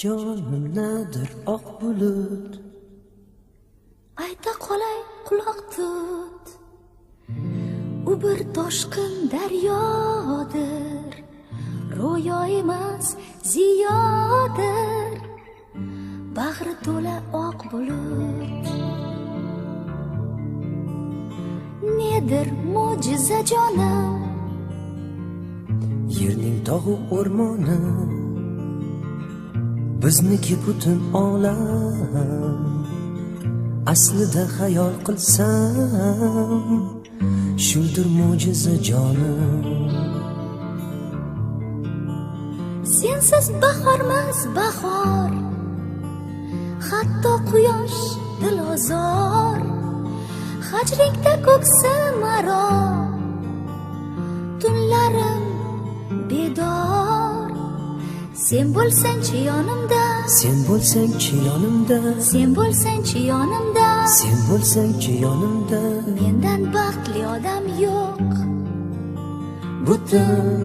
Jonimdadir oq bulut, ayta qolay quloq tut. U bir toshqin daryodir, ro'yo emas ziyodir, bag'ri to'la oq bulut. Nedir mo'jiza jonim, yerning tog'u o'rmoni, bizniki butun olam. Aslida xayol qilsam, shuldir mo'jiza jonim. sensiz bahormas bahor, hatto quyosh dilozor. Hajringda ko'ksim aro, tunlarim bedor. Sen bo'lsang-chi yonimda, Sen bo'lsang-chi yonimda, sen bo'lsang-chi yonimda. sen bo'lsang-chi yonimda, Mendan baxtli odam yo'q. butun